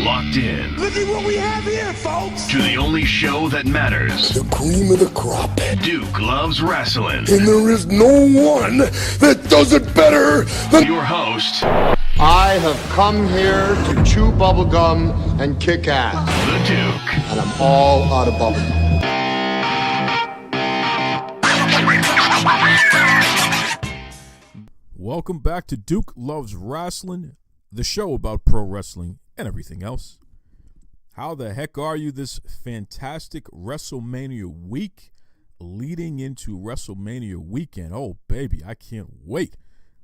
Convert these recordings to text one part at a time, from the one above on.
locked in. Look at what we have here, folks! To the only show that matters. The cream of the crop. Duke loves wrestling. And there is no one that does it better than your host. I have come here to chew bubblegum and kick ass. The Duke. And I'm all out of bubblegum. Welcome back to Duke Loves Wrestling, the show about pro wrestling and everything else. How the heck are you this fantastic WrestleMania week leading into WrestleMania weekend? Oh, baby, I can't wait.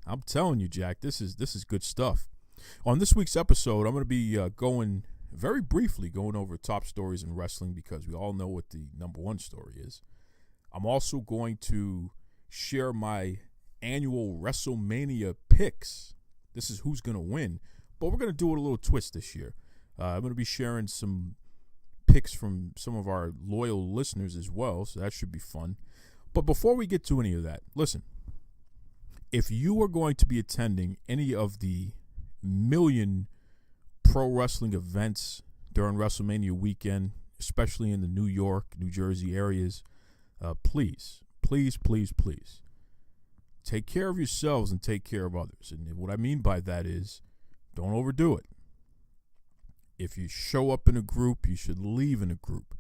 I'm telling you, Jack, this is good stuff. On this week's episode, I'm going to be going over top stories in wrestling because we all know what the number one story is. I'm also going to share my annual WrestleMania picks. This is who's going to win, but we're going to do it a little twist this year. I'm going to be sharing some picks from some of our loyal listeners as well, so that should be fun. But before we get to any of that, listen, if you are going to be attending any of the million pro wrestling events during WrestleMania weekend, especially in the New York, New Jersey areas, please take care of yourselves and take care of others. And what I mean by that is don't overdo it. If you show up in a group, you should leave in a group.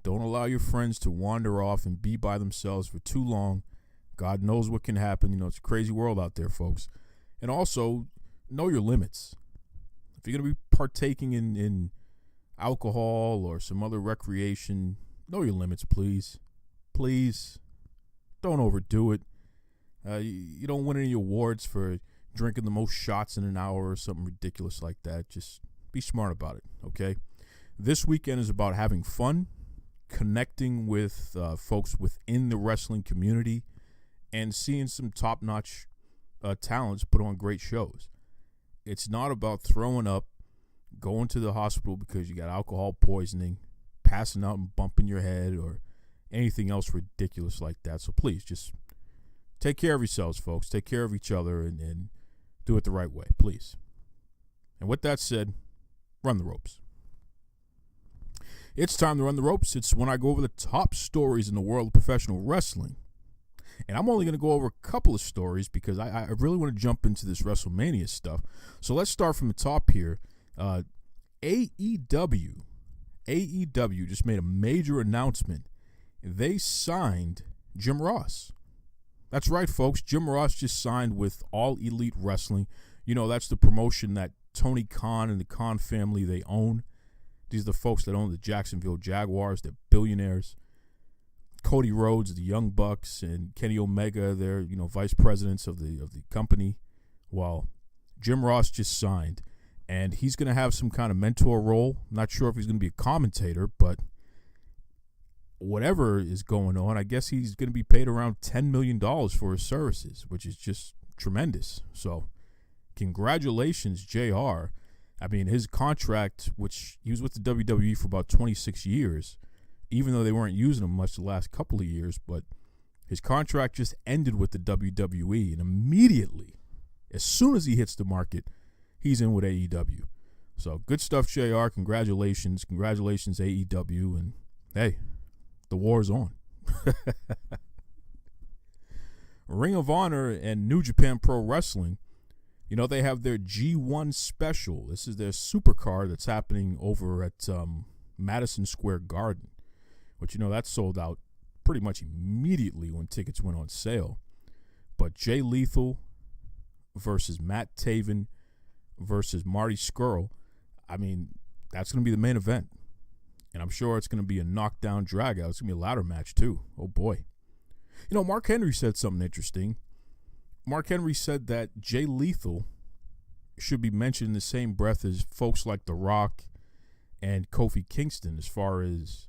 Don't allow your friends to wander off and be by themselves for too long. God knows what can happen. You know, it's a crazy world out there, folks. And also, know your limits. If you're going to be partaking in alcohol or some other recreation, know your limits, please. Please, don't overdo it. You don't win any awards for drinking the most shots in an hour or something ridiculous like that. Just be smart about it, okay? This weekend is about having fun, connecting with folks within the wrestling community, and seeing some top-notch talents put on great shows. It's not about throwing up, going to the hospital because you got alcohol poisoning, passing out and bumping your head, or anything else ridiculous like that. So please, just take care of yourselves, folks. Take care of each other and do it the right way, please. And with that said, run the ropes. It's time to run the ropes. It's when I go over the top stories in the world of professional wrestling. And I'm only going to go over a couple of stories because I really want to jump into this WrestleMania stuff. So let's start from the top here. AEW just made a major announcement. They signed Jim Ross. That's right, folks. Jim Ross just signed with All Elite Wrestling. You know, that's the promotion that Tony Khan and the Khan family, they own. These are the folks that own the Jacksonville Jaguars. They're billionaires. Cody Rhodes, the Young Bucks, and Kenny Omega, they're, you know, vice presidents of the company. Well, Jim Ross just signed, and he's going to have some kind of mentor role. I'm not sure if he's going to be a commentator, but whatever is going on, I guess he's going to be paid around $10 million for his services, which is just tremendous. So congratulations, JR. I mean, his contract, which he was with the WWE for about 26 years, even though they weren't using him much the last couple of years, but his contract just ended with the WWE, and immediately, as soon as he hits the market, he's in with AEW. So good stuff, JR. Congratulations. Congratulations, AEW. And hey, the war's on. Ring of Honor and New Japan Pro Wrestling, you know, they have their G1 special. This is their supercard that's happening over at Madison Square Garden, which, you know, that sold out pretty much immediately when tickets went on sale. But Jay Lethal versus Matt Taven versus Marty Scurll, I mean, that's going to be the main event. And I'm sure it's going to be a knockdown drag out. It's going to be a ladder match, too. Oh, boy. You know, Mark Henry said something interesting. Mark Henry said that Jay Lethal should be mentioned in the same breath as folks like The Rock and Kofi Kingston as far as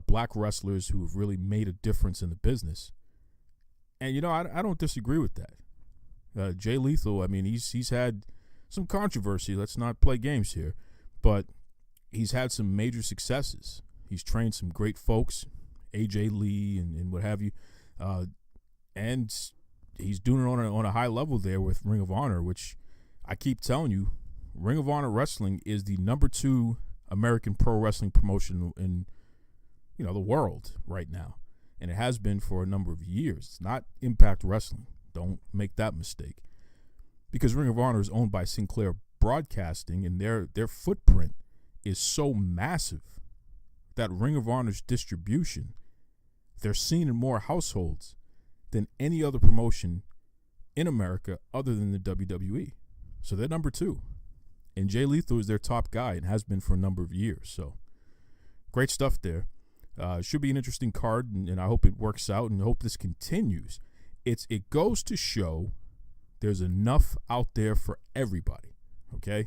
black wrestlers who have really made a difference in the business. And, you know, I don't disagree with that. Jay Lethal, I mean, he's had some controversy. Let's not play games here. But he's had some major successes. He's trained some great folks, AJ Lee and what have you. And he's doing it on a high level there with Ring of Honor, which I keep telling you, Ring of Honor Wrestling is the number 2 American pro wrestling promotion in, the world right now. And it has been for a number of years. It's not Impact Wrestling. Don't make that mistake. Because Ring of Honor is owned by Sinclair Broadcasting, and their footprint is so massive that Ring of Honor's distribution, they're seen in more households than any other promotion in America other than the WWE. So they're number 2. And Jay Lethal is their top guy and has been for a number of years. So great stuff there. Should be an interesting card, and I hope it works out, and I hope this continues. It goes to show there's enough out there for everybody, okay?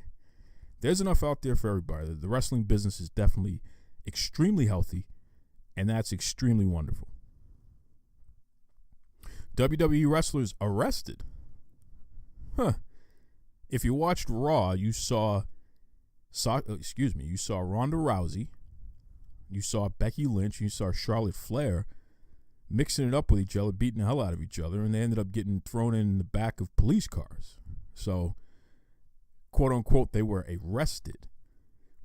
There's enough out there for everybody. The wrestling business is definitely extremely healthy, and that's extremely wonderful. WWE wrestlers arrested. If you watched Raw, you saw Ronda Rousey, you saw Becky Lynch, you saw Charlotte Flair mixing it up with each other, beating the hell out of each other, and they ended up getting thrown in the back of police cars. So, quote unquote, they were arrested.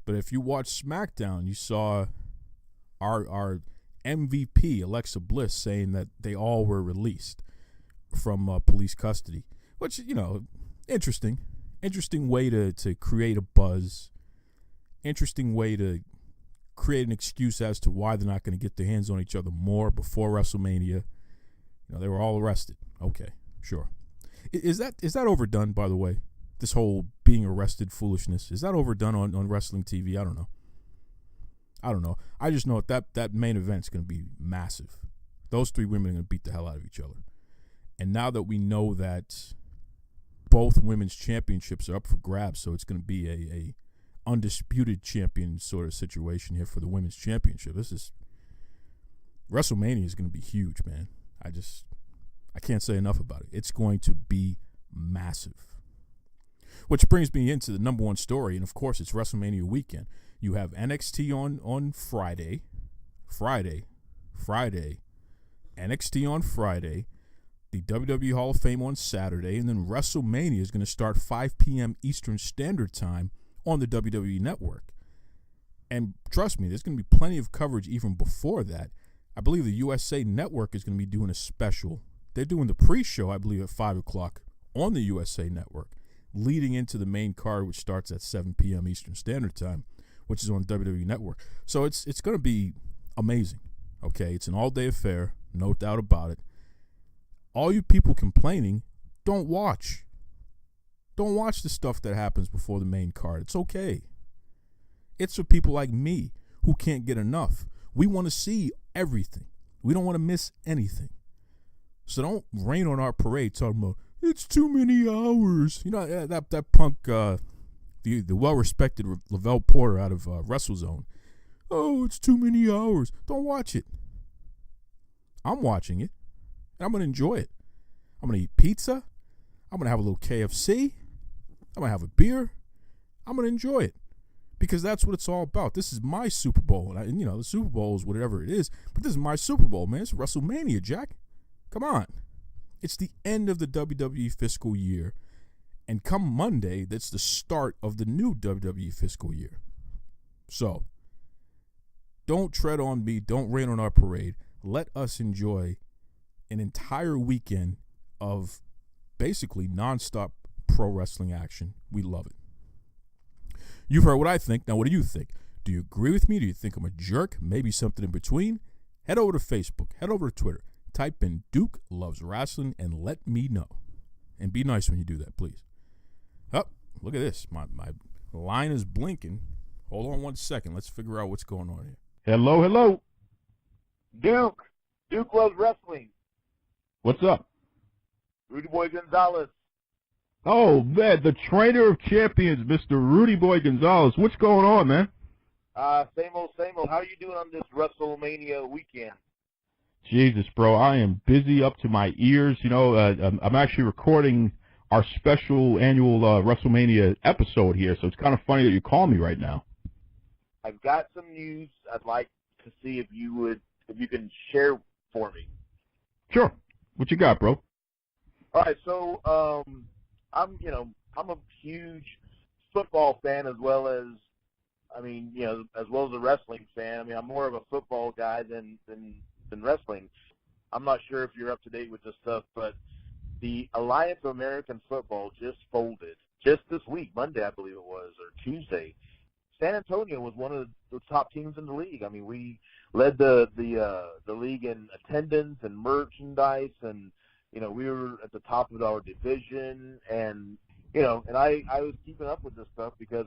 But if you watch SmackDown, you saw our MVP, Alexa Bliss, saying that they all were released from police custody, which, interesting way to create a buzz, interesting way to create an excuse as to why they're not going to get their hands on each other more before WrestleMania. They were all arrested. Okay, sure. Is that overdone, by the way? This whole being arrested foolishness, is that overdone on wrestling TV? I don't know. I just know that main event's going to be massive. Those 3 women are going to beat the hell out of each other. And now that we know that both women's championships are up for grabs, so it's going to be a undisputed champion sort of situation here for the women's championship. WrestleMania is going to be huge, man. I can't say enough about it. It's going to be massive. Which brings me into the number 1 story, and of course it's WrestleMania weekend. You have NXT on Friday. NXT on Friday. The WWE Hall of Fame on Saturday, and then WrestleMania is going to start 5 p.m. Eastern Standard Time on the WWE Network. And trust me, there's going to be plenty of coverage even before that. I believe the USA Network is going to be doing a special. They're doing the pre-show, I believe, at 5 o'clock on the USA Network, leading into the main card, which starts at 7 p.m. Eastern Standard Time, which is on WWE Network. So it's going to be amazing, okay? It's an all-day affair, no doubt about it. All you people complaining, don't watch. Don't watch the stuff that happens before the main card. It's okay. It's for people like me who can't get enough. We want to see everything. We don't want to miss anything. So don't rain on our parade talking about, it's too many hours. That punk, the well-respected Lavelle Porter out of WrestleZone. Oh, it's too many hours. Don't watch it. I'm watching it. I'm going to enjoy it. I'm going to eat pizza. I'm going to have a little KFC. I'm going to have a beer. I'm going to enjoy it because that's what it's all about. This is my Super Bowl. And the Super Bowl is whatever it is, but this is my Super Bowl, man. It's WrestleMania, Jack. Come on. It's the end of the WWE fiscal year. And come Monday, that's the start of the new WWE fiscal year. So, don't tread on me. Don't rain on our parade. Let us enjoy an entire weekend of basically nonstop pro wrestling action. We love it. You've heard what I think. Now, what do you think? Do you agree with me? Do you think I'm a jerk? Maybe something in between? Head over to Facebook. Head over to Twitter. Type in Duke Loves Wrestling and let me know. And be nice when you do that, please. Oh, look at this. My line is blinking. Hold on 1 second. Let's figure out what's going on here. Hello. Duke Loves Wrestling. What's up? Rudy Boy Gonzalez. Oh, man, the trainer of champions, Mr. Rudy Boy Gonzalez. What's going on, man? Same old. How are you doing on this WrestleMania weekend? Jesus, bro, I am busy up to my ears. I'm actually recording our special annual WrestleMania episode here, so it's kind of funny that you call me right now. I've got some news I'd like to see if you can share for me. Sure. What you got, bro? All right, so I'm a huge football fan as well as, as well as a wrestling fan. I mean, I'm more of a football guy than wrestling. I'm not sure if you're up to date with this stuff, but the Alliance of American Football just folded just this week, Monday, I believe it was, or Tuesday. San Antonio was one of the top teams in the league. I mean, we led the league in attendance and merchandise, and we were at the top of our division, and and I was keeping up with this stuff because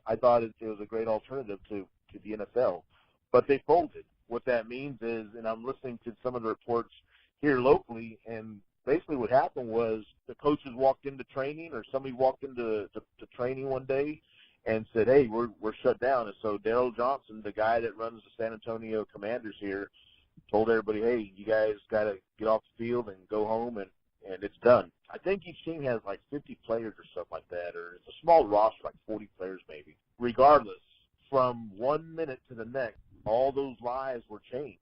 I thought it was a great alternative to the NFL, but they folded. What that means is, and I'm listening to some of the reports here locally, and basically what happened was the coaches walked into training, or somebody walked into training one day and said, hey, we're shut down. And so Daryl Johnson, the guy that runs the San Antonio Commanders here, told everybody, hey, you guys got to get off the field and go home, and it's done. I think each team has like 50 players or something like that, or it's a small roster, like 40 players maybe. Regardless, from 1 minute to the next, all those lives were changed.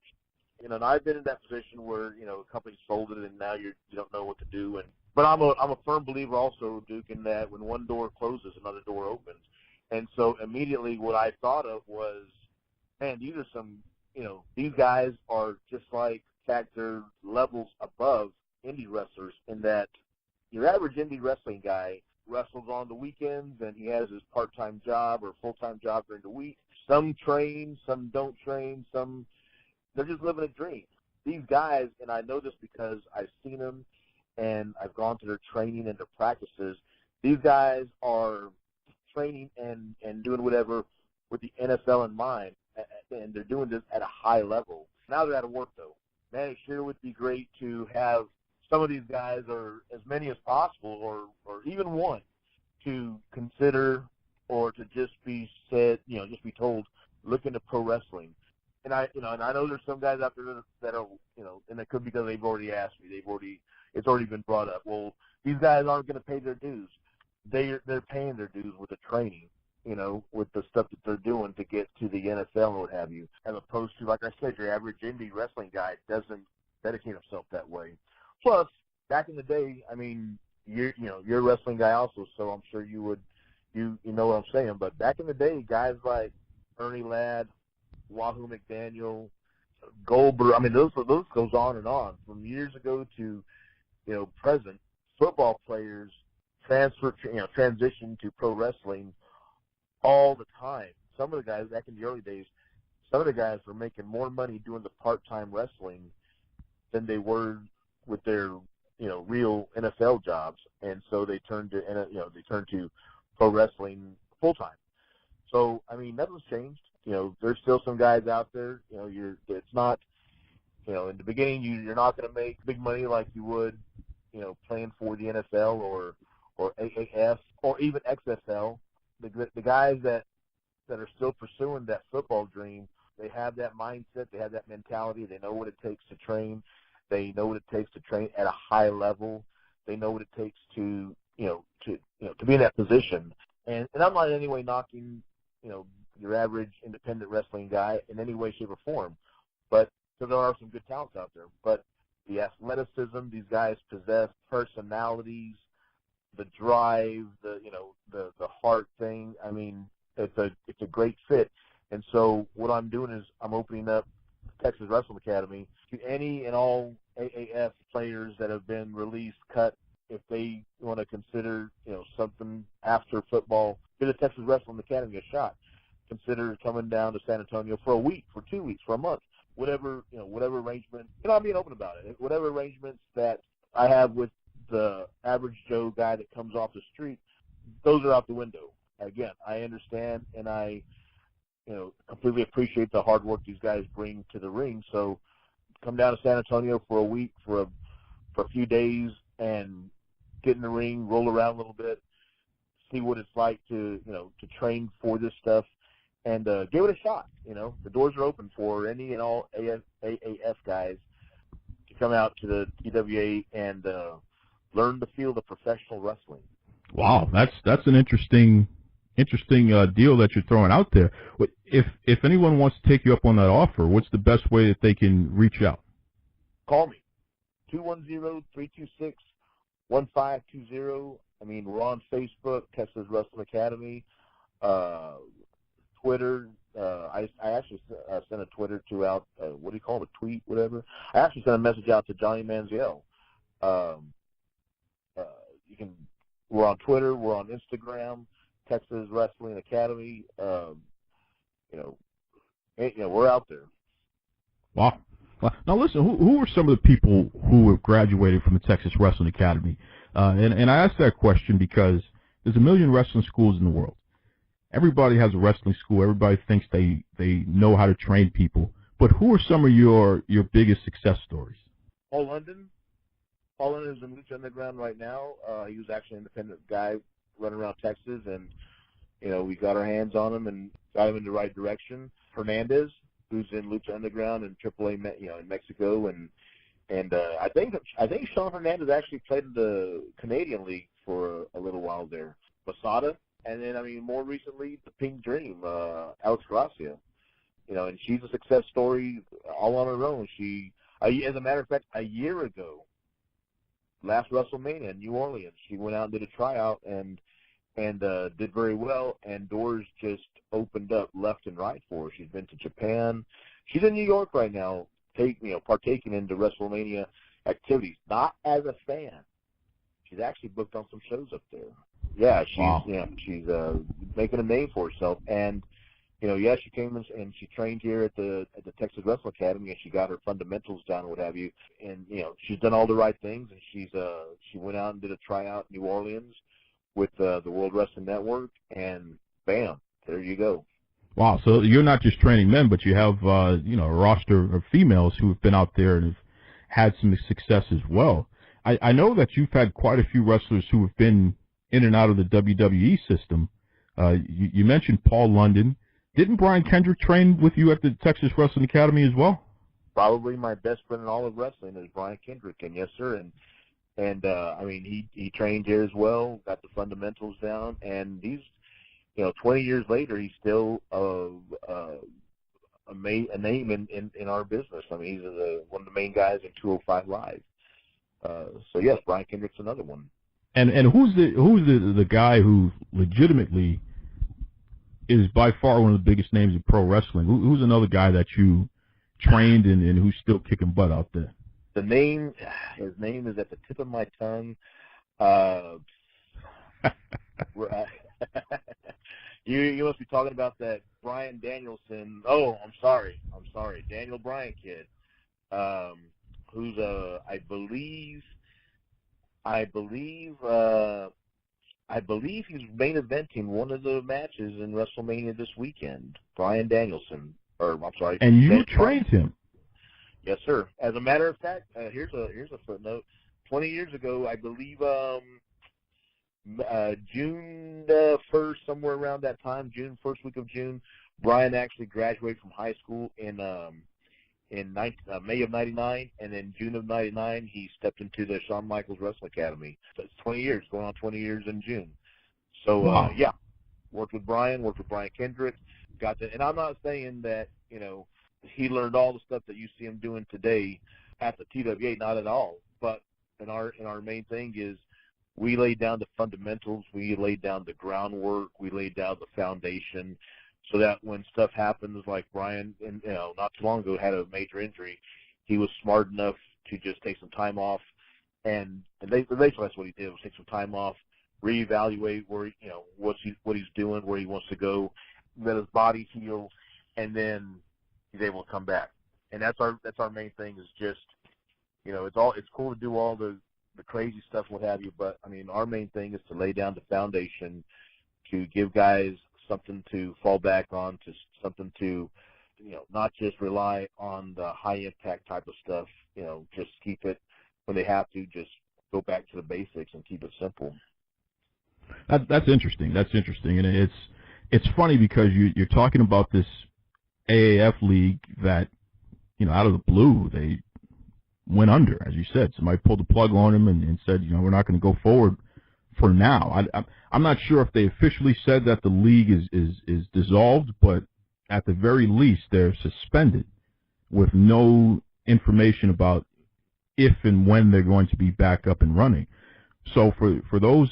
And I've been in that position where, a company's folded and now you don't know what to do. But I'm a firm believer also, Duke, in that when one door closes, another door opens. And so immediately what I thought of was, man, these are some, these guys are just like, in fact, they're levels above indie wrestlers in that your average indie wrestling guy wrestles on the weekends and he has his part-time job or full-time job during the week. Some train, some don't train, some they're just living a dream. These guys, and I know this because I've seen them and I've gone to their training and their practices, these guys are training and doing whatever with the NFL in mind, and they're doing this at a high level. Now they're out of work, though. Man, it sure would be great to have some of these guys, or as many as possible, or even one, to consider or to just be said, just be told, look into pro wrestling. And I know there's some guys out there that are, and it could be because they've already asked me. It's already been brought up. Well, these guys aren't going to pay their dues. They're paying their dues with the training, with the stuff that they're doing to get to the NFL and what have you, as opposed to, like I said, your average indie wrestling guy doesn't dedicate himself that way. Plus, back in the day, you're a wrestling guy also, so I'm sure you know what I'm saying. But back in the day, guys like Ernie Ladd, Wahoo McDaniel, Goldberg, those goes on and on. From years ago to, present, football players transition to pro wrestling all the time. Some of the guys, back in the early days, some of the guys were making more money doing the part-time wrestling than they were with their, real NFL jobs. And so they turned to pro wrestling full-time. So, nothing's changed. There's still some guys out there, it's not, in the beginning, you're not going to make big money like you would, playing for the NFL or AAF or even XFL. The guys that are still pursuing that football dream, they have that mindset, they have that mentality, they know what it takes to train, they know what it takes to train at a high level, they know what it takes to be in that position. And I'm not in any way knocking, your average independent wrestling guy in any way, shape, or form. But so there are some good talents out there. But the athleticism these guys possess, personalities, the drive, the heart thing. It's a great fit. And so what I'm doing is I'm opening up Texas Wrestling Academy to any and all AAF players that have been released, cut. If they want to consider, something after football, give the Texas Wrestling Academy a shot. Consider coming down to San Antonio for a week, for 2 weeks, for a month, whatever arrangement. I'm being open about it. Whatever arrangements that I have with the average Joe guy that comes off the street, those are out the window. Again, I understand and I, completely appreciate the hard work these guys bring to the ring. So come down to San Antonio for a week, for a few days, and get in the ring, roll around a little bit, see what it's like to train for this stuff, and give it a shot. The doors are open for any and all AAF guys to come out to the TWA and learn the field of professional wrestling. Wow, that's an interesting deal that you're throwing out there. If anyone wants to take you up on that offer, what's the best way that they can reach out? Call me, 210-326-1520. I mean, we're on Facebook, Texas Wrestling Academy, Twitter. I actually sent a Twitter out. What do you call it? A tweet, whatever. I actually sent a message out to Johnny Manziel. We're on Twitter. We're on Instagram, Texas Wrestling Academy. We're out there. Wow. Now listen, who are some of the people who have graduated from the Texas Wrestling Academy? And I ask that question because there's a million wrestling schools in the world. Everybody has a wrestling school. Everybody thinks they know how to train people. But who are some of your biggest success stories? Paul London. Paul London is in Lucha Underground right now. He was actually an independent guy running around Texas, and we got our hands on him and got him in the right direction. Hernandez, who's in Lucha Underground and AAA, in Mexico, and I think Sean Hernandez actually played in the Canadian League for a little while there. Masada, and then more recently the Pink Dream, Alex Gracia, and she's a success story all on her own. She, as a matter of fact, a year ago, last WrestleMania in New Orleans, she went out and did a tryout and did very well, and doors just opened up left and right for her. She's been to Japan. She's in New York right now, partaking in the WrestleMania activities, not as a fan. She's actually booked on some shows up there. Yeah, she's making a name for herself, and she came and she trained here at the Texas Wrestling Academy, and she got her fundamentals down and what have you, and she's done all the right things, and she went out and did a tryout in New Orleans with the World Wrestling Network, and bam, there you go. Wow, so you're not just training men, but you have a roster of females who have been out there and have had some success as well. I know that you've had quite a few wrestlers who have been in and out of the WWE system. You mentioned Paul London. Didn't Brian Kendrick train with you at the Texas Wrestling Academy as well? Probably my best friend in all of wrestling is Brian Kendrick, and yes, sir. And he trained here as well, got the fundamentals down, and he's, 20 years later, he's still a name in our business. He's one of the main guys in 205 Live. So yes, Brian Kendrick's another one. And who's the guy who legitimately is by far one of the biggest names in pro wrestling? Who's another guy that you trained and who's still kicking butt out there? His name is at the tip of my tongue. You must be talking about that Brian Danielson. Oh, I'm sorry, Daniel Bryan kid, who's I believe he's main eventing one of the matches in WrestleMania this weekend. Brian Danielson, And you trained him. Yes, sir. As a matter of fact, here's a footnote. 20 years ago, I believe June 1st, somewhere around that time, first week of June, Brian actually graduated from high school in May of '99, and in June of '99, he stepped into the Shawn Michaels Wrestling Academy. So it's 20 years, going on 20 years in June. So, wow. worked with Brian Kendrick, and I'm not saying that, he learned all the stuff that you see him doing today at the TWA, not at all. But in our main thing is we laid down the fundamentals, we laid down the groundwork, we laid down the foundation, so that when stuff happens, like Brian, and not too long ago had a major injury, he was smart enough to just take some time off, and basically that's what he did, was take some time off, reevaluate where what he's doing, where he wants to go, let his body heal, and then he's able to come back. And that's our main thing, is just it's cool to do all the crazy stuff, what have you, but our main thing is to lay down the foundation, to give guys something to fall back on, to something to not just rely on the high impact type of stuff, just keep it, when they have to, just go back to the basics and keep it simple. That's interesting. And it's funny because you're talking about this AAF league that, out of the blue, they went under, as you said. Somebody pulled the plug on him and said, we're not going to go forward for now. I'm not sure if they officially said that the league is dissolved, but at the very least they're suspended with no information about if and when they're going to be back up and running. So for those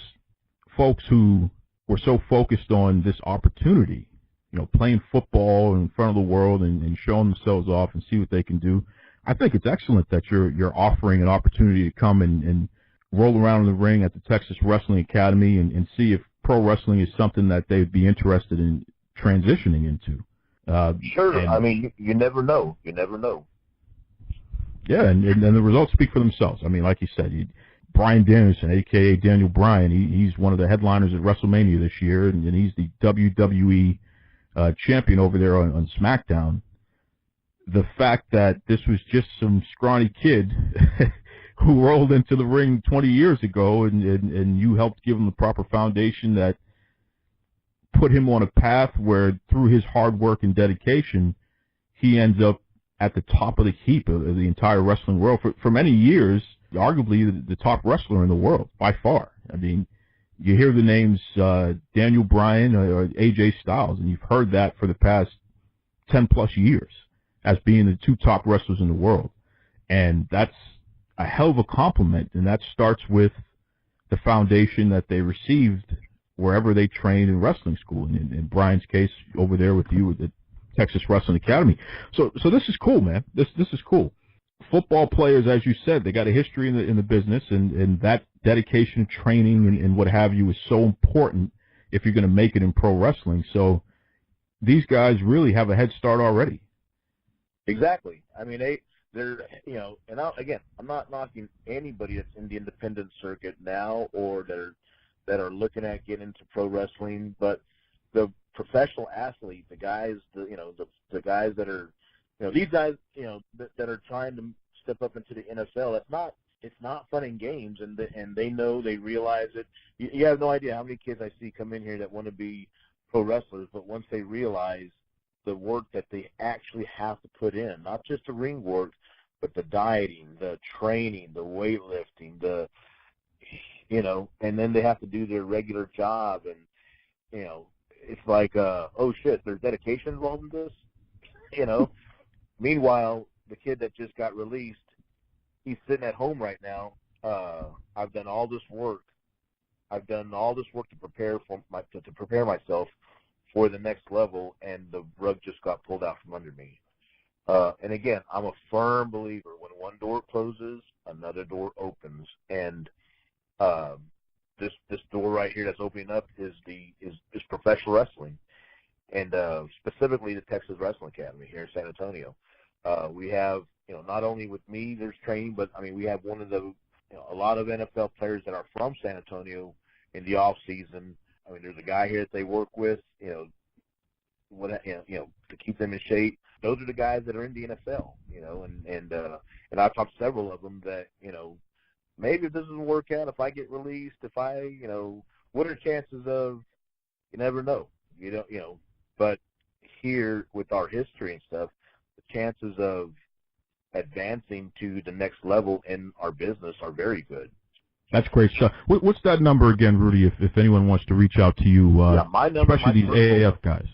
folks who were so focused on this opportunity, playing football in front of the world and showing themselves off and see what they can do. I think it's excellent that you're offering an opportunity to come and roll around in the ring at the Texas Wrestling Academy and see if pro wrestling is something that they'd be interested in transitioning into. Sure. I mean, you never know. You never know. Yeah, and the results speak for themselves. I mean, like you said, Bryan Danielson, a.k.a. Daniel Bryan, he's one of the headliners at Wrestlemania this year, and he's the WWE champion over there on SmackDown. The fact that this was just some scrawny kid who rolled into the ring 20 years ago, and you helped give him the proper foundation that put him on a path where, through his hard work and dedication, he ends up at the top of the heap of the entire wrestling world. For many years, arguably the top wrestler in the world, by far. I mean, you hear the names Daniel Bryan or AJ Styles, and you've heard that for the past 10-plus years as being the two top wrestlers in the world. And that's a hell of a compliment, and that starts with the foundation that they received wherever they trained in wrestling school. And in Brian's case, over there with you at the Texas Wrestling Academy. So this is cool, man. This is cool. Football players, as you said, they got a history in the business, and that dedication, training, and what have you is so important if you're going to make it in pro wrestling. So these guys really have a head start already. Exactly. I mean, they're and I'm not knocking anybody that's in the independent circuit now or that are looking at getting into pro wrestling, but the professional athlete, the guys, the guys that are, these guys, that are trying to step up into the NFL. It's not fun and games, and they know, they realize it. You have no idea how many kids I see come in here that want to be pro wrestlers, but once they realize the work that they actually have to put in, not just the ring work, but the dieting, the training, the weightlifting, and then they have to do their regular job, and it's like, oh shit, there's dedication involved in this, Meanwhile, the kid that just got released, he's sitting at home right now. I've done all this work. To prepare myself for the next level, and the rug just got pulled out from under me. And again, I'm a firm believer, when one door closes, another door opens, and this door right here that's opening up is professional wrestling, and specifically the Texas Wrestling Academy here in San Antonio. We have, not only with me there's training, but I mean we have a lot of NFL players that are from San Antonio in the off season. I mean, there's a guy here that they work with, to keep them in shape. Those are the guys that are in the NFL, and I've talked to several of them that, maybe if this doesn't work out, if I get released, what are the chances of, you never know, but here with our history and stuff, the chances of advancing to the next level in our business are very good. That's great stuff. What's that number again, Rudy, if anyone wants to reach out to you, my number, especially these AAF guys?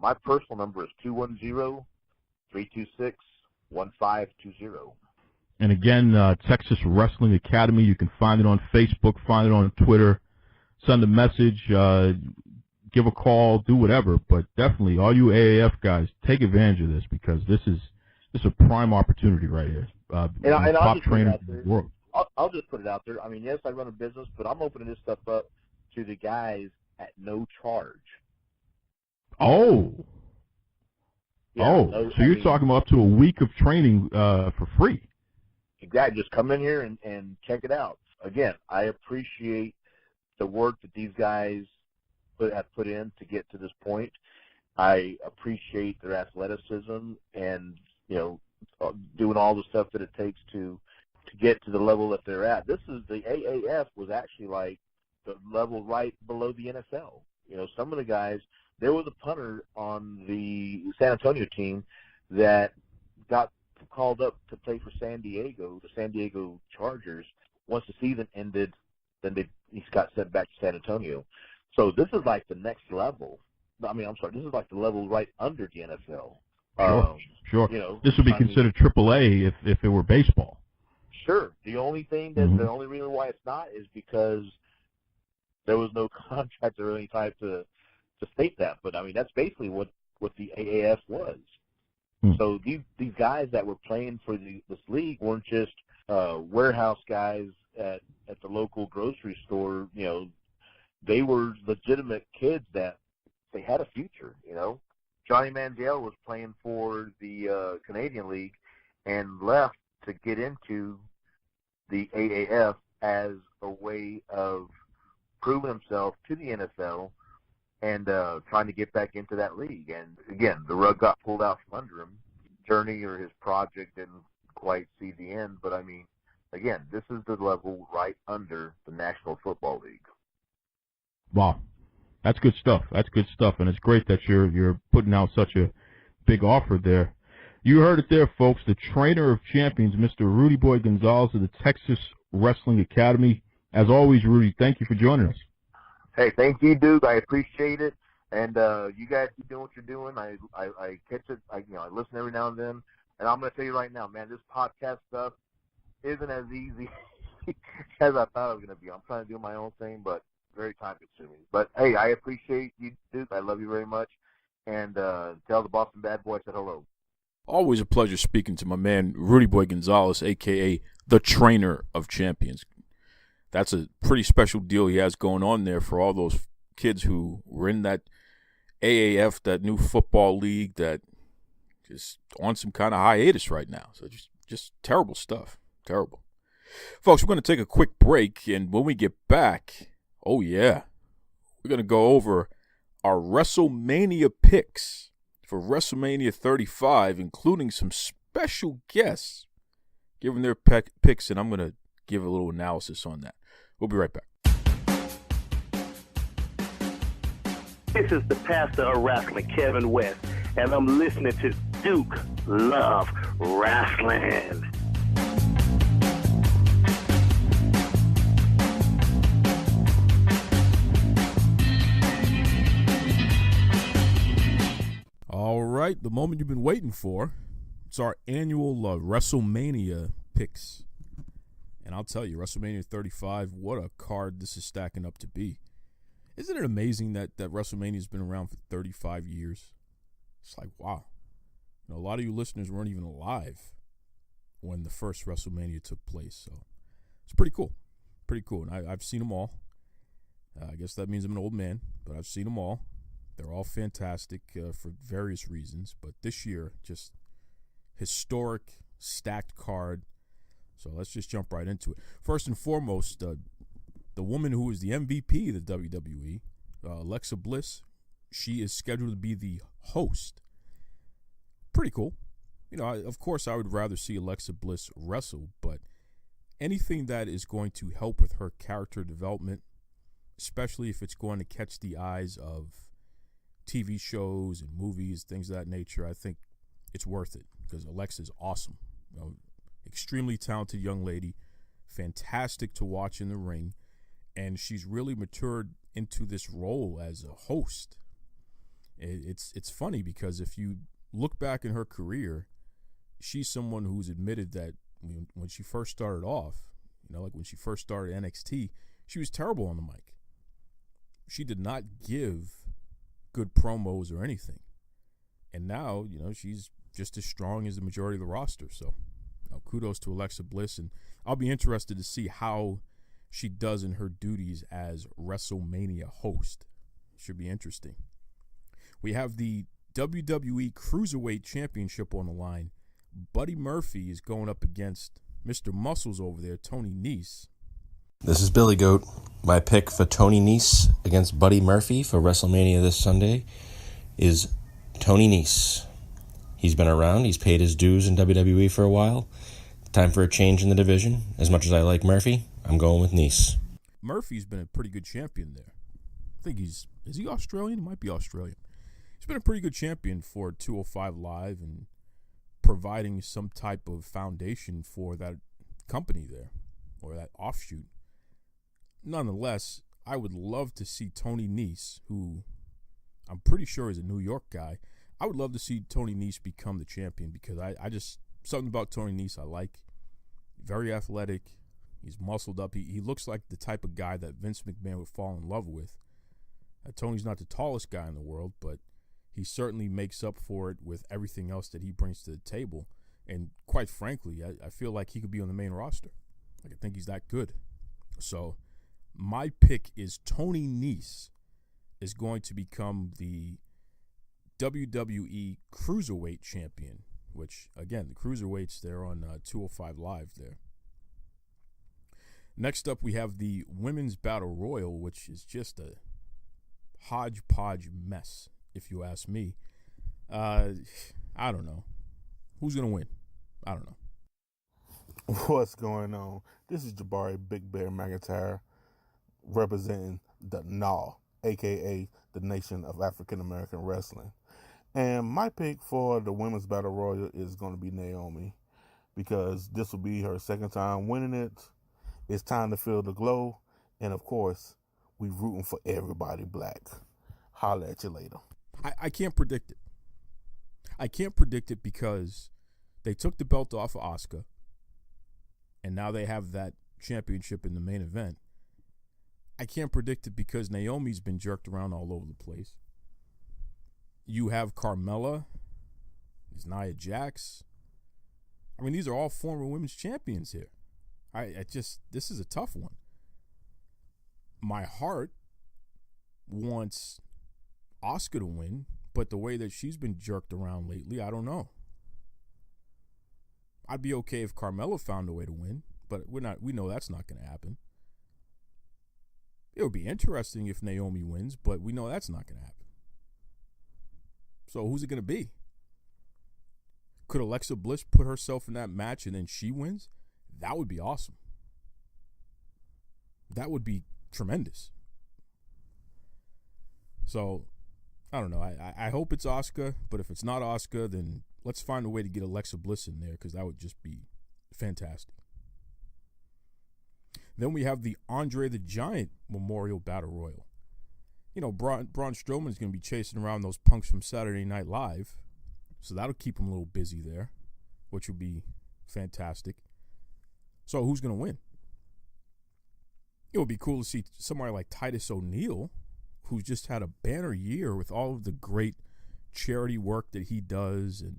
My personal number is 210-326-1520. And again, Texas Wrestling Academy, you can find it on Facebook, find it on Twitter, send a message, give a call, do whatever. But definitely, all you AAF guys, take advantage of this, because this is a prime opportunity right here. Top trainer in the world. I'll just put it out there. I mean, yes, I run a business, but I'm opening this stuff up to the guys at no charge. Oh. Yeah, so you're talking about up to a week of training for free. Exactly. Just come in here and check it out. Again, I appreciate the work that these guys have put in to get to this point. I appreciate their athleticism and, doing all the stuff that it takes to get to the level that they're at. This is the AAF was actually like the level right below the NFL. Some of the guys, there was a punter on the San Antonio team that got called up to play for San Diego, the San Diego Chargers. Once the season ended, then he got sent back to San Antonio. So this is like the next level. This is like the level right under the NFL. Sure. This would be considered AAA if it were baseball. Sure. The only thing the only reason why it's not is because there was no contract or any type to state that. But I mean, that's basically what the AAF was. So these guys that were playing for this league weren't just warehouse guys at the local grocery store. You know, they were legitimate kids that they had a future. You know, Johnny Mandel was playing for the Canadian League and left to get into the AAF as a way of proving himself to the NFL and trying to get back into that league. And, again, the rug got pulled out from under him. Journey or his project didn't quite see the end. But, I mean, again, this is the level right under the National Football League. Wow. That's good stuff. That's good stuff. And it's great that you're putting out such a big offer there. You heard it there, folks. The trainer of champions, Mr. Rudy Boy Gonzalez of the Texas Wrestling Academy. As always, Rudy, thank you for joining us. Hey, thank you, Duke. I appreciate it. And you guys keep doing what you're doing. I catch it. I listen every now and then. And I'm going to tell you right now, man, this podcast stuff isn't as easy as I thought it was going to be. I'm trying to do my own thing, but very time-consuming. But, hey, I appreciate you, Duke. I love you very much. And tell the Boston Bad Boy I said hello. Always a pleasure speaking to my man, Rudy Boy Gonzalez, a.k.a. the trainer of champions. That's a pretty special deal he has going on there for all those kids who were in that AAF, that new football league that is on some kind of hiatus right now. So just terrible stuff. Terrible. Folks, we're going to take a quick break, and when we get back, oh yeah, we're going to go over our WrestleMania picks for WrestleMania 35, including some special guests giving their picks, and I'm going to give a little analysis on that. We'll be right back. This is the pastor of wrestling, Kevin West, and I'm listening to Duke Love Wrestling. All right, the moment you've been waiting for. It's our annual WrestleMania picks. And I'll tell you, WrestleMania 35, what a card this is stacking up to be. Isn't it amazing that WrestleMania has been around for 35 years? It's like, wow. You know, a lot of you listeners weren't even alive when the first WrestleMania took place. So it's pretty cool. Pretty cool. And I've seen them all. I guess that means I'm an old man, but I've seen them all. They're all fantastic for various reasons. But this year, just historic, stacked card. So let's just jump right into it. First and foremost, the woman who is the MVP of the WWE, Alexa Bliss, she is scheduled to be the host. Pretty cool. You know, of course, I would rather see Alexa Bliss wrestle, but anything that is going to help with her character development, especially if it's going to catch the eyes of TV shows and movies, things of that nature, I think it's worth it because Alexa's awesome. You know, extremely talented young lady, fantastic to watch in the ring, and she's really matured into this role as a host. It's funny because if you look back in her career, she's someone who's admitted that when she first started off, you know, like when she first started NXT, she was terrible on the mic. She did not give good promos or anything. And now, you know, she's just as strong as the majority of the roster. So kudos to Alexa Bliss, and I'll be interested to see how she does in her duties as WrestleMania host. Should be interesting. We have the WWE Cruiserweight Championship on the line. Buddy Murphy is going up against Mr. Muscles over there, Tony Nese. This is Billy Goat. My pick for Tony Nese against Buddy Murphy for WrestleMania this Sunday is Tony Nese. He's been around. He's paid his dues in WWE for a while. Time for a change in the division. As much as I like Murphy, I'm going with Nese. Murphy's been a pretty good champion there. I think is he Australian? He might be Australian. He's been a pretty good champion for 205 Live and providing some type of foundation for that company there, or that offshoot. Nonetheless, I would love to see Tony Nese, who I'm pretty sure is a New York guy. I would love to see Tony Nese become the champion because I just, something about Tony Nese I like. Very athletic. He's muscled up. He looks like the type of guy that Vince McMahon would fall in love with. Tony's not the tallest guy in the world, but he certainly makes up for it with everything else that he brings to the table. And quite frankly, I feel like he could be on the main roster. Like, I think he's that good. So my pick is Tony Nese is going to become the WWE Cruiserweight Champion, which, again, the Cruiserweights, they're on 205 Live there. Next up, we have the Women's Battle Royal, which is just a hodgepodge mess, if you ask me. I don't know. Who's going to win? I don't know. What's going on? This is Jabari Big Bear McIntyre representing the NAW, a.k.a. the Nation of African American Wrestling. And my pick for the Women's Battle Royal is going to be Naomi, because this will be her second time winning it. It's time to feel the glow. And, of course, we rooting for everybody black. Holla at you later. I can't predict it. I can't predict it because they took the belt off of Asuka, and now they have that championship in the main event. I can't predict it because Naomi's been jerked around all over the place. You have Carmella. There's Nia Jax. I mean, these are all former women's champions here. This is a tough one. My heart wants Asuka to win, but the way that she's been jerked around lately, I don't know. I'd be okay if Carmella found a way to win, but we know that's not going to happen. It would be interesting if Naomi wins, but we know that's not going to happen. So who's it going to be? Could Alexa Bliss put herself in that match and then she wins? That would be awesome. That would be tremendous. So, I don't know. I hope it's Asuka, but if it's not Asuka, then let's find a way to get Alexa Bliss in there, because that would just be fantastic. Then we have the Andre the Giant Memorial Battle Royal. You know, Braun Strowman is going to be chasing around those punks from Saturday Night Live, so that'll keep him a little busy there, which would be fantastic. So who's going to win? It would be cool to see somebody like Titus O'Neil, who's just had a banner year with all of the great charity work that he does. And,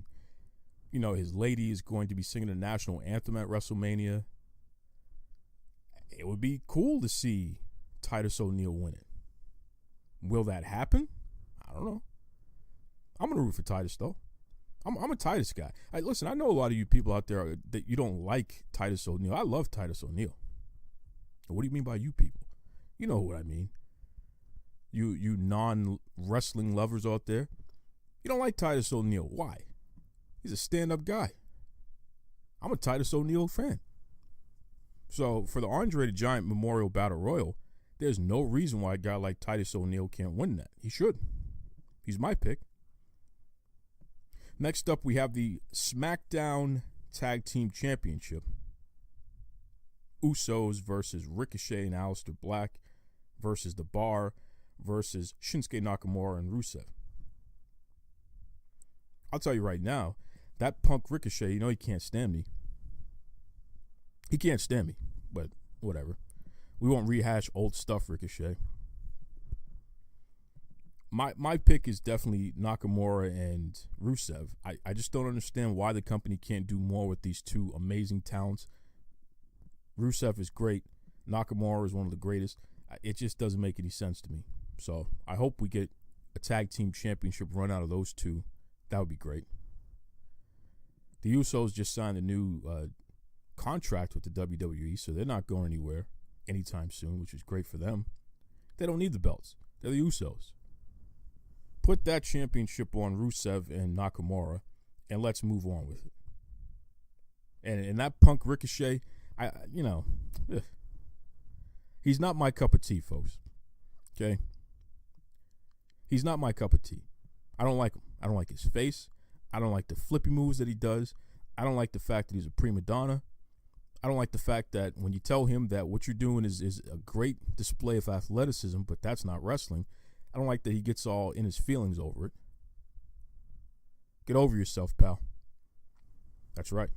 you know, his lady is going to be singing the national anthem at WrestleMania. It would be cool to see Titus O'Neil win it. Will that happen? I don't know. I'm going to root for Titus, though. I'm a Titus guy. Listen, I know a lot of you people out there that you don't like Titus O'Neil. I love Titus O'Neil. What do you mean by you people? You know what I mean. You non-wrestling lovers out there. You don't like Titus O'Neil. Why? He's a stand-up guy. I'm a Titus O'Neil fan. So for the Andre the Giant Memorial Battle Royal, there's no reason why a guy like Titus O'Neil can't win that. He should. He's my pick. Next up, we have the SmackDown Tag Team Championship. Usos versus Ricochet and Aleister Black versus The Bar versus Shinsuke Nakamura and Rusev. I'll tell you right now, that punk Ricochet, you know he can't stand me. He can't stand me, but whatever. We won't rehash old stuff, Ricochet. My pick is definitely Nakamura and Rusev. I just don't understand why the company can't do more with these two amazing talents. Rusev is great. Nakamura is one of the greatest. It just doesn't make any sense to me. So I hope we get a tag team championship run out of those two. That would be great. The Usos just signed a new contract with the WWE, so they're not going anywhere anytime soon, which is great for them. They don't need the belts. They're the Usos. Put that championship on Rusev and Nakamura, and let's move on with it. And that punk Ricochet, he's not my cup of tea, folks. Okay? He's not my cup of tea. I don't like him. I don't like his face. I don't like the flippy moves that he does. I don't like the fact that he's a prima donna. I don't like the fact that when you tell him that what you're doing is a great display of athleticism, but that's not wrestling, I don't like that he gets all in his feelings over it. Get over yourself, pal. That's right.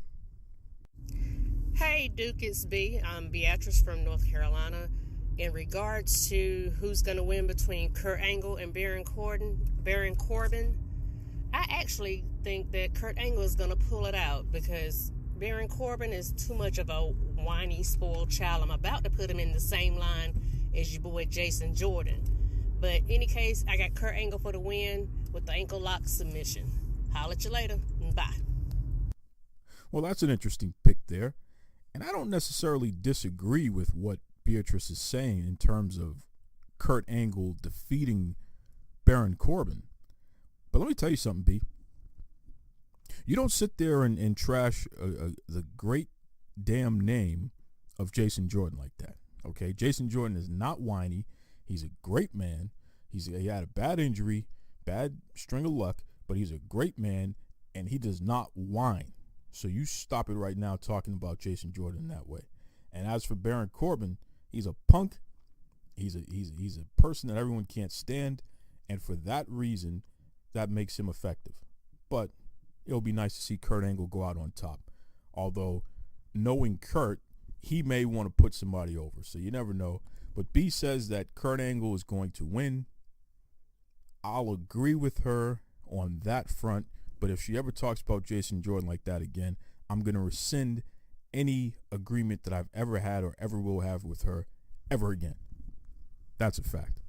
Hey, Duke, it's B. I'm Beatrice from North Carolina. In regards to who's going to win between Kurt Angle and Baron Corbin, I actually think that Kurt Angle is going to pull it out because Baron Corbin is too much of a whiny, spoiled child. I'm about to put him in the same line as your boy Jason Jordan. But in any case, I got Kurt Angle for the win with the ankle lock submission. Holla at you later. Bye. Well, that's an interesting pick there. And I don't necessarily disagree with what Beatrice is saying in terms of Kurt Angle defeating Baron Corbin. But let me tell you something, B. You don't sit there and trash the great damn name of Jason Jordan like that, okay? Jason Jordan is not whiny. He's a great man. He had a bad injury, bad string of luck, but he's a great man, and he does not whine. So you stop it right now talking about Jason Jordan that way. And as for Baron Corbin, he's a punk. He's a person that everyone can't stand, and for that reason, that makes him effective. But it'll be nice to see Kurt Angle go out on top. Although, knowing Kurt, he may want to put somebody over, so you never know. But B says that Kurt Angle is going to win. I'll agree with her on that front, but if she ever talks about Jason Jordan like that again, I'm going to rescind any agreement that I've ever had or ever will have with her ever again. That's a fact.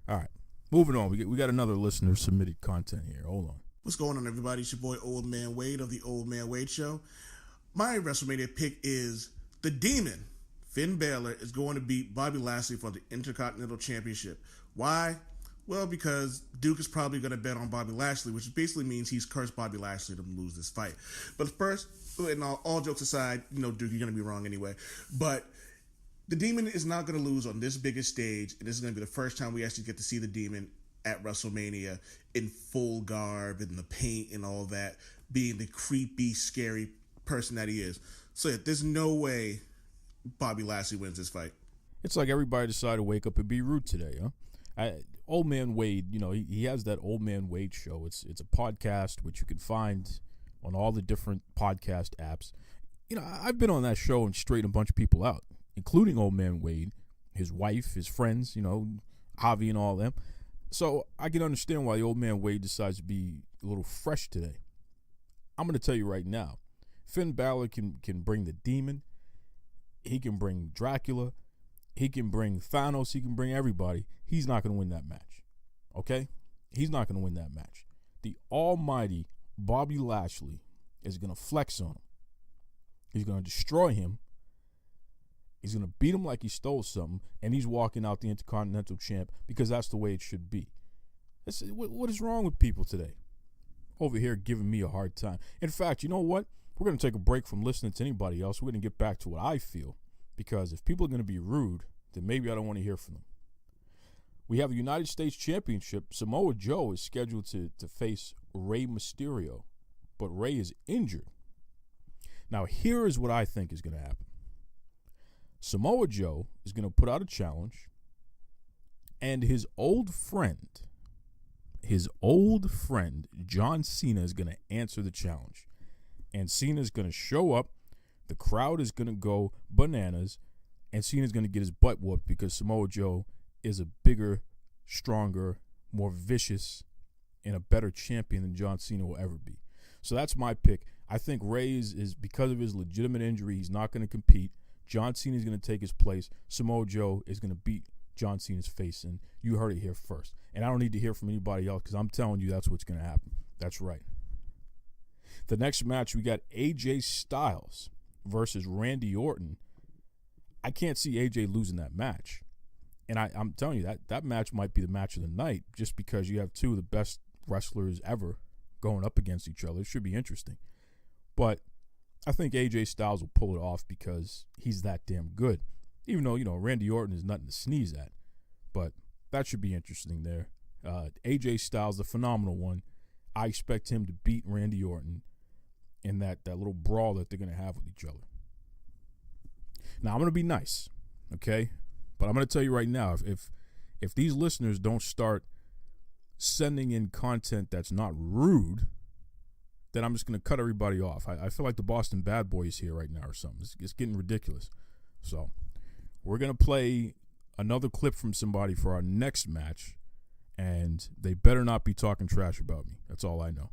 All right, moving on. We got another listener submitted content here. Hold on. What's going on, everybody? It's your boy Old Man Wade of the Old Man Wade Show. My WrestleMania pick is the Demon. Finn Balor is going to beat Bobby Lashley for the Intercontinental Championship. Why? Well, because Duke is probably going to bet on Bobby Lashley, which basically means he's cursed Bobby Lashley to lose this fight. But first, and all jokes aside, Duke, you're going to be wrong anyway. But the Demon is not going to lose on this biggest stage, and this is going to be the first time we actually get to see the Demon at WrestleMania in full garb and the paint and all that, being the creepy, scary person that he is. So yeah, there's no way Bobby Lashley wins this fight. It's like everybody decided to wake up and be rude today, huh? Old Man Wade, he has that Old Man Wade show. It's a podcast which you can find on all the different podcast apps. I've been on that show and straightened a bunch of people out, including Old Man Wade, his wife, his friends, Javi and all them. So I can understand why the Old Man Wade decides to be a little fresh today. I'm going to tell you right now, Finn Balor can bring the Demon. He can bring Dracula. He can bring Thanos. He can bring everybody. He's not going to win that match. Okay? He's not going to win that match. The almighty Bobby Lashley is going to flex on him. He's going to destroy him. He's going to beat him like he stole something, and he's walking out the Intercontinental Champ because that's the way it should be. What is wrong with people today? Over here giving me a hard time. In fact, you know what? We're going to take a break from listening to anybody else. We're going to get back to what I feel, because if people are going to be rude, then maybe I don't want to hear from them. We have a United States Championship. Samoa Joe is scheduled to face Rey Mysterio, but Rey is injured. Now, here is what I think is going to happen. Samoa Joe is going to put out a challenge, and his old friend, John Cena, is going to answer the challenge. And Cena is going to show up, the crowd is going to go bananas, and Cena's going to get his butt whooped because Samoa Joe is a bigger, stronger, more vicious, and a better champion than John Cena will ever be. So that's my pick. I think Rey is because of his legitimate injury, he's not going to compete. John Cena is going to take his place. Samoa Joe is going to beat John Cena's face, and you heard it here first. And I don't need to hear from anybody else because I'm telling you that's what's going to happen. That's right. The next match, we got AJ Styles versus Randy Orton. I can't see AJ losing that match. And I'm telling you, that match might be the match of the night just because you have two of the best wrestlers ever going up against each other. It should be interesting. But I think AJ Styles will pull it off because he's that damn good. Even though, Randy Orton is nothing to sneeze at. But that should be interesting there. AJ Styles, the phenomenal one. I expect him to beat Randy Orton in that little brawl that they're going to have with each other. Now, I'm going to be nice, okay? But I'm going to tell you right now, if these listeners don't start sending in content that's not rude, then I'm just going to cut everybody off. I feel like the Boston Bad Boys here right now or something. It's getting ridiculous. So we're going to play another clip from somebody for our next match, and they better not be talking trash about me. That's all I know.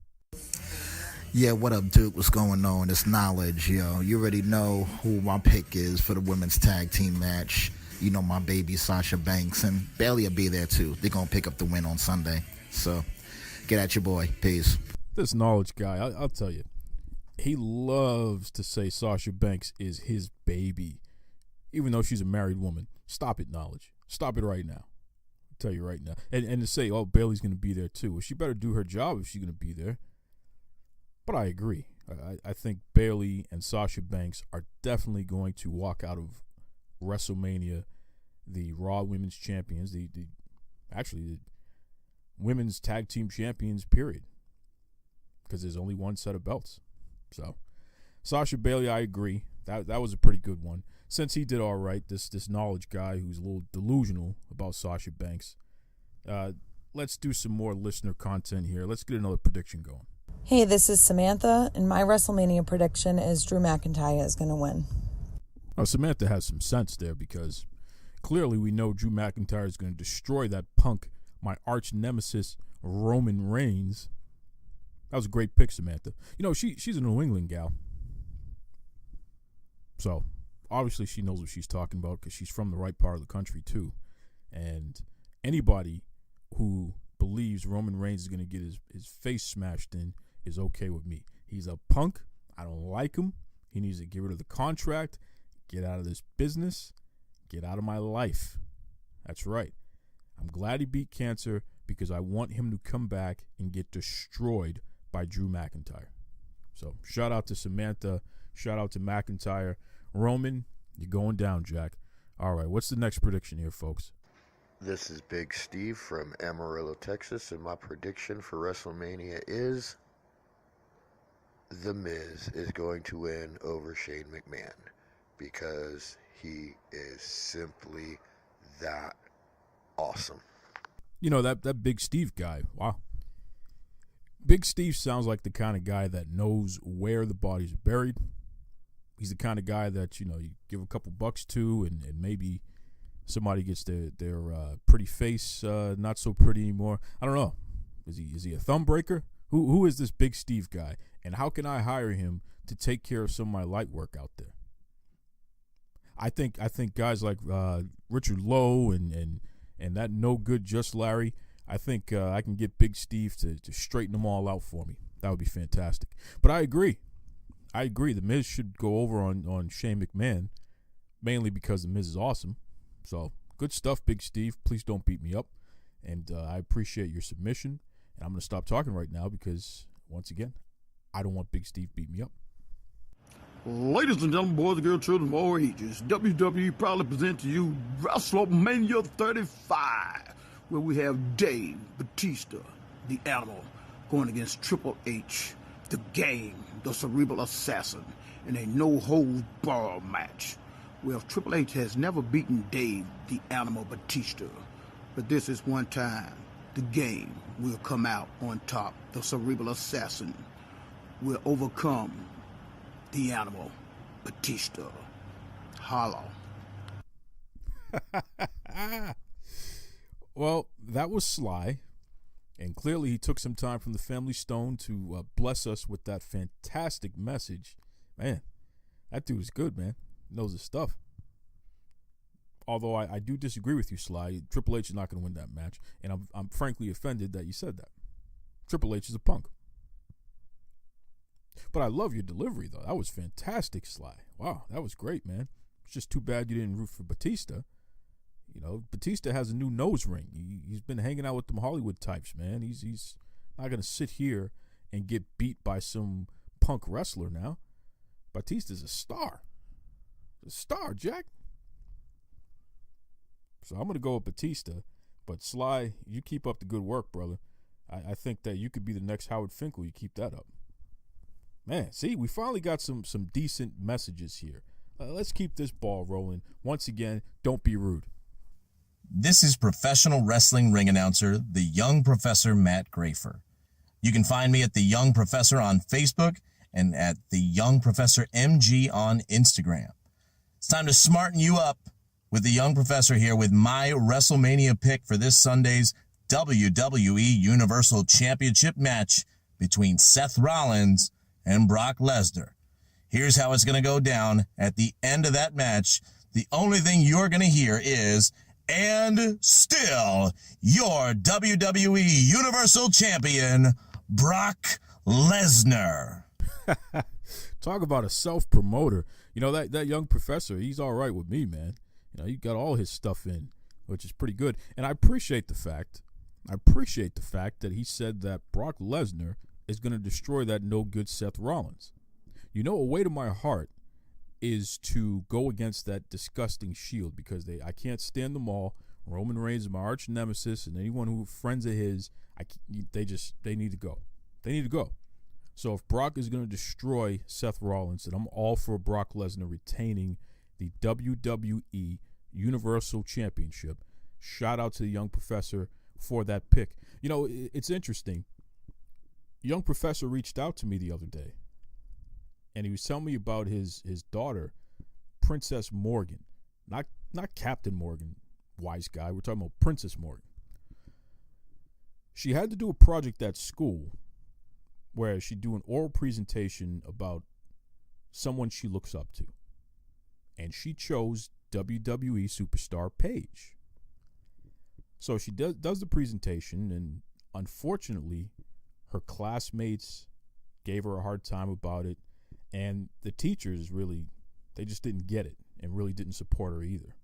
Yeah, what up, Duke? What's going on? It's Knowledge, yo. You already know who my pick is for the women's tag team match. You know my baby Sasha Banks, and Bailey will be there too. They're going to pick up the win on Sunday. So get at your boy. Peace. This Knowledge guy, I'll tell you, he loves to say Sasha Banks is his baby, even though she's a married woman. Stop it, Knowledge. Stop it right now. I'll tell you right now. And to say, oh, Bailey's going to be there too. Well, she better do her job if she's going to be there. But I agree. I think Bailey and Sasha Banks are definitely going to walk out of WrestleMania the Raw Women's Champions, the Women's Tag Team Champions, period. Because there's only one set of belts. So, Sasha Bailey, I agree. That was a pretty good one. Since he did all right, this Knowledge guy who's a little delusional about Sasha Banks, let's do some more listener content here. Let's get another prediction going. Hey, this is Samantha, and my WrestleMania prediction is Drew McIntyre is going to win. Oh, Samantha has some sense there because clearly we know Drew McIntyre is going to destroy that punk, my arch nemesis, Roman Reigns. That was a great pick, Samantha. You know, she's a New England gal. So, obviously she knows what she's talking about because she's from the right part of the country, too. And anybody who believes Roman Reigns is going to get his face smashed in is okay with me. He's a punk. I don't like him. He needs to get rid of the contract, get out of this business, get out of my life. That's right. I'm glad he beat cancer because I want him to come back and get destroyed by Drew McIntyre. So shout out to Samantha. Shout out to McIntyre. Roman, you're going down, Jack. All right, what's the next prediction here, folks? This is Big Steve from Amarillo, Texas, and my prediction for WrestleMania is The Miz is going to win over Shane McMahon because he is simply that awesome. You know, that Big Steve guy, wow. Big Steve sounds like the kind of guy that knows where the bodies are buried. He's the kind of guy that, you know, you give a couple bucks to and maybe somebody gets their pretty face not so pretty anymore. I don't know. Is he a thumb breaker? Who is this Big Steve guy? And how can I hire him to take care of some of my light work out there? I think guys like Richard Lowe and that no good Just Larry, I think I can get Big Steve to straighten them all out for me. That would be fantastic. But I agree. The Miz should go over on Shane McMahon, mainly because the Miz is awesome. So, good stuff, Big Steve. Please don't beat me up. And I appreciate your submission. And I'm going to stop talking right now because, once again, I don't want Big Steve beat me up. Ladies and gentlemen, boys and girls, children of all ages, WWE proudly present to you WrestleMania 35, where we have Dave Batista, the Animal, going against Triple H, the Game, the Cerebral Assassin, in a no-holds-barred match. Well, Triple H has never beaten Dave, the Animal Batista, but this is one time the Game will come out on top. The Cerebral Assassin will overcome the Animal Batista. Holla. Well, that was Sly, and clearly he took some time from the Family Stone to bless us with that fantastic message. Man, that dude is good, man. Knows his stuff. Although I do disagree with you, Sly. Triple H is not going to win that match, and I'm frankly offended that you said that. Triple H is a punk. But I love your delivery, though. That was fantastic, Sly. Wow, that was great, man. It's just too bad you didn't root for Batista. You know, Batista has a new nose ring. He's been hanging out with them Hollywood types, man. He's not going to sit here and get beat by some punk wrestler now. Batista's a star. A star, Jack. So I'm going to go with Batista. But Sly, you keep up the good work, brother. I think that you could be the next Howard Finkel. You keep that up. Man, see, we finally got some decent messages here. Let's keep this ball rolling. Once again, don't be rude. This is professional wrestling ring announcer, the young Professor Matt Grafer. You can find me at The Young Professor on Facebook and at The Young Professor MG on Instagram. It's time to smarten you up with The Young Professor here with my WrestleMania pick for this Sunday's WWE Universal Championship match between Seth Rollins and Brock Lesnar. Here's how it's going to go down at the end of that match. The only thing you're going to hear is, and still, your WWE Universal Champion, Brock Lesnar. Talk about a self-promoter. You know, that young professor, he's all right with me, man. You know, he got all his stuff in, which is pretty good. And I appreciate the fact that he said that Brock Lesnar is going to destroy that no-good Seth Rollins. You know, a way to my heart is to go against that disgusting Shield, because I can't stand them all. Roman Reigns is my arch nemesis, and anyone who friends of his, they need to go. They need to go. So if Brock is going to destroy Seth Rollins, then I'm all for Brock Lesnar retaining the WWE Universal Championship. Shout out to the Young Professor for that pick. You know, it's interesting. Young Professor reached out to me the other day, and he was telling me about his daughter, Princess Morgan. Not Captain Morgan, wise guy. We're talking about Princess Morgan. She had to do a project at school where she'd do an oral presentation about someone she looks up to. And she chose WWE superstar Paige. So she does the presentation, and unfortunately, her classmates gave her a hard time about it. And the teachers they just didn't get it and really didn't support her either.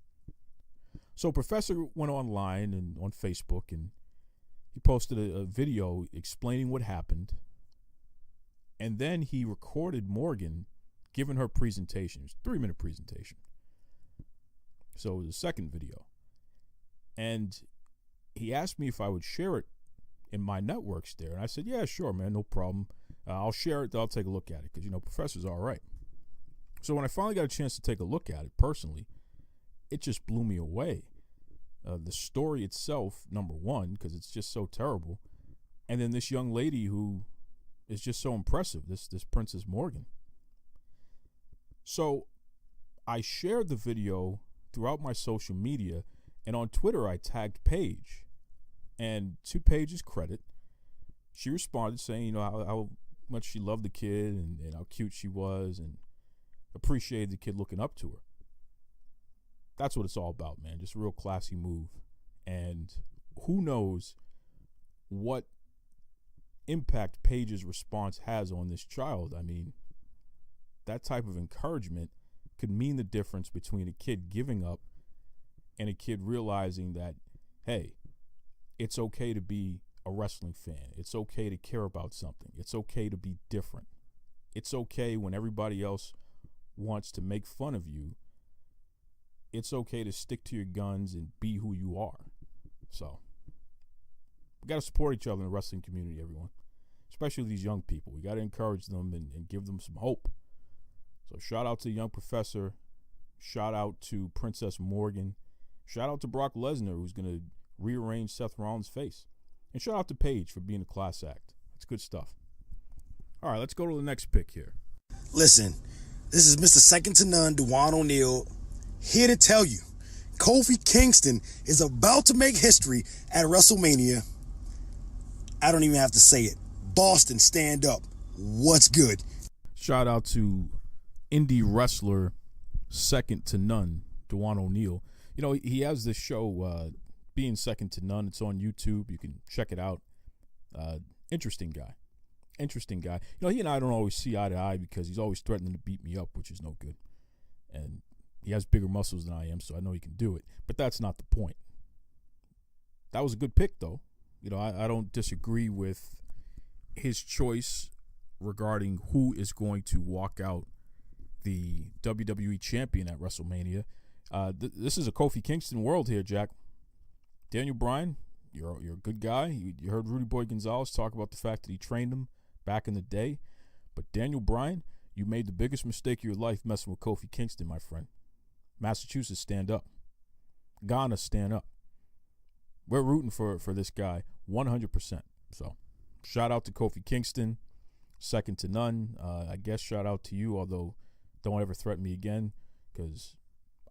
So Professor went online and on Facebook, and he posted a video explaining what happened. And then he recorded Morgan giving her presentation. It was a 3-minute presentation. So it was a second video. And he asked me if I would share it in my networks there. And I said, yeah, sure, man, no problem. I'll share it. I'll take a look at it because, you know, Professor's all right. So when I finally got a chance to take a look at it personally, it just blew me away. The story itself, number one, because it's just so terrible. And then this young lady who is just so impressive, this Princess Morgan. So I shared the video throughout my social media, and on Twitter I tagged Paige. And to Paige's credit, she responded saying, you know, how much she loved the kid and how cute she was and appreciated the kid looking up to her. That's what it's all about, man. Just a real classy move. And who knows what impact Paige's response has on this child. I mean, that type of encouragement could mean the difference between a kid giving up and a kid realizing that, hey, it's okay to be a wrestling fan. It's okay to care about something. It's okay to be different. It's okay when everybody else wants to make fun of you. It's okay to stick to your guns and be who you are. So, we got to support each other in the wrestling community, everyone. Especially these young people. We got to encourage them and give them some hope. So, shout out to the Young Professor. Shout out to Princess Morgan. Shout out to Brock Lesnar, who's going to rearrange Seth Rollins' face. And shout out to Paige for being a class act. That's good stuff. All right, let's go to the next pick here. Listen, this is Mr. Second to None, Dewan O'Neal, here to tell you, Kofi Kingston is about to make history at WrestleMania. I don't even have to say it. Boston, stand up. What's good? Shout out to indie wrestler Second to None, Dewan O'Neal. You know, he has this show, Being Second to None. It's on YouTube. You can check it out. Interesting guy. You know, he and I don't always see eye to eye because he's always threatening to beat me up, which is no good. And he has bigger muscles than I am, so I know he can do it. But that's not the point. That was a good pick, though. You know, I don't disagree with his choice regarding who is going to walk out the WWE Champion at WrestleMania. This is a Kofi Kingston world here, Jack. Daniel Bryan, you're a good guy. You heard Rudy Boy Gonzalez talk about the fact that he trained him back in the day. But Daniel Bryan, you made the biggest mistake of your life messing with Kofi Kingston, my friend. Massachusetts, stand up. Ghana, stand up. We're rooting for this guy 100%. So shout out to Kofi Kingston, second to none. I guess shout out to you, although don't ever threaten me again, because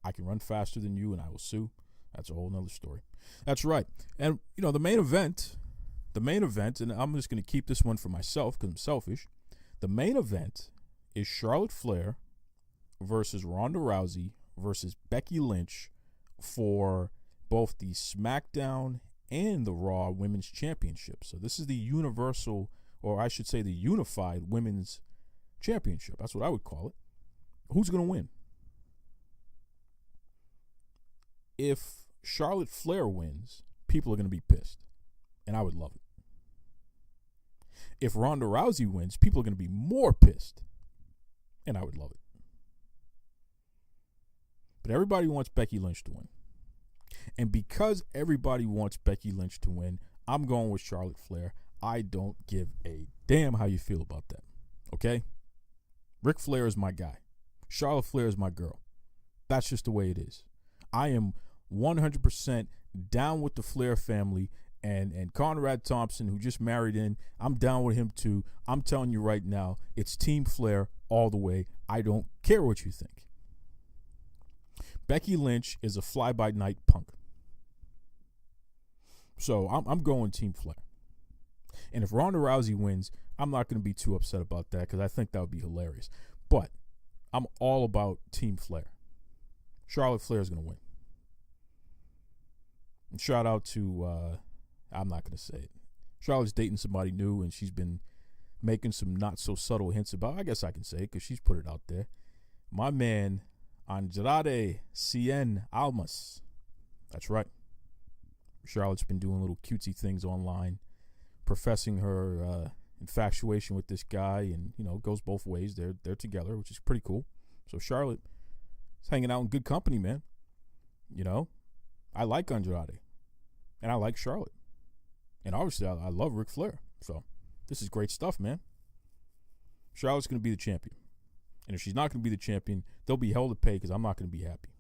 I can run faster than you and I will sue. That's a whole nother story. That's right. And, the main event, and I'm just going to keep this one for myself because I'm selfish. The main event is Charlotte Flair versus Ronda Rousey versus Becky Lynch for both the SmackDown and the Raw Women's Championship. So this is the universal, or I should say the unified Women's Championship. That's what I would call it. Who's going to win? If Charlotte Flair wins, people are going to be pissed, and I would love it. If Ronda Rousey wins, people are going to be more pissed, and I would love it. But everybody wants Becky Lynch to win. And because everybody wants Becky Lynch to win, I'm going with Charlotte Flair. I don't give a damn how you feel about that, okay? Ric Flair is my guy. Charlotte Flair is my girl. That's just the way it is. I am 100% down with the Flair family, and Conrad Thompson, who just married in, I'm down with him too. I'm telling you right now, it's Team Flair all the way. I don't care what you think. Becky Lynch is a fly-by-night punk. So I'm going Team Flair. And if Ronda Rousey wins, I'm not going to be too upset about that because I think that would be hilarious. But I'm all about Team Flair. Charlotte Flair is going to win. And shout out to, I'm not going to say it. Charlotte's dating somebody new, and she's been making some not so subtle hints about, I guess I can say it because she's put it out there. My man, Andrade Cien Almas. That's right. Charlotte's been doing little cutesy things online, professing her infatuation with this guy, and, it goes both ways. They're together, which is pretty cool. So Charlotte is hanging out in good company, man. I like Andrade, and I like Charlotte. And obviously, I love Ric Flair. So this is great stuff, man. Charlotte's going to be the champion. And if she's not going to be the champion, they'll be hell to pay because I'm not going to be happy.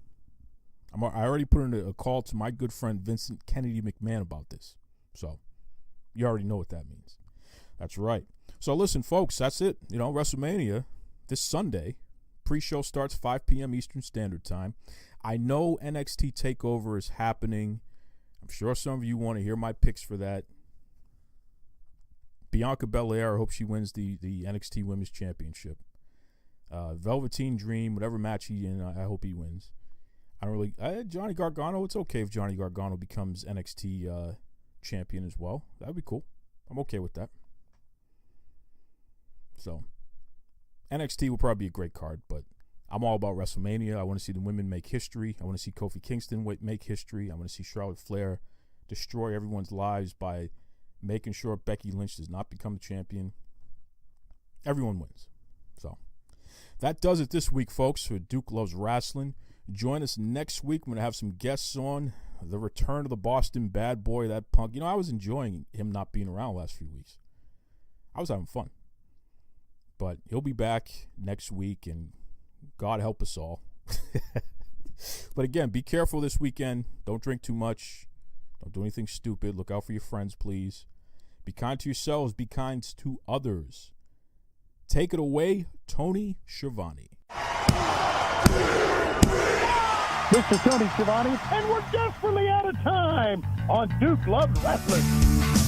I already put in a call to my good friend Vincent Kennedy McMahon about this. So you already know what that means. That's right. So listen, folks, that's it. WrestleMania this Sunday. Pre-show starts 5 p.m. Eastern Standard Time. I know NXT TakeOver is happening. I'm sure some of you want to hear my picks for that. Bianca Belair, I hope she wins the NXT Women's Championship. Velveteen Dream, whatever match he's in, I hope he wins. I don't really... Johnny Gargano, it's okay if Johnny Gargano becomes NXT champion as well. That would be cool. I'm okay with that. So, NXT will probably be a great card, but I'm all about WrestleMania. I want to see the women make history. I want to see Kofi Kingston make history. I want to see Charlotte Flair destroy everyone's lives by making sure Becky Lynch does not become the champion. Everyone wins. So, that does it this week, folks, for Duke Loves Wrestling. Join us next week. I'm going to have some guests on. The return of the Boston Bad Boy, that punk. I was enjoying him not being around the last few weeks. I was having fun. But he'll be back next week, and God help us all. But again, be careful this weekend. Don't drink too much. Don't do anything stupid. Look out for your friends, please. Be kind to yourselves. Be kind to others. Take it away, Tony Schiavone. This is Tony Schiavone, and we're desperately out of time on Duke Loves Wrestling.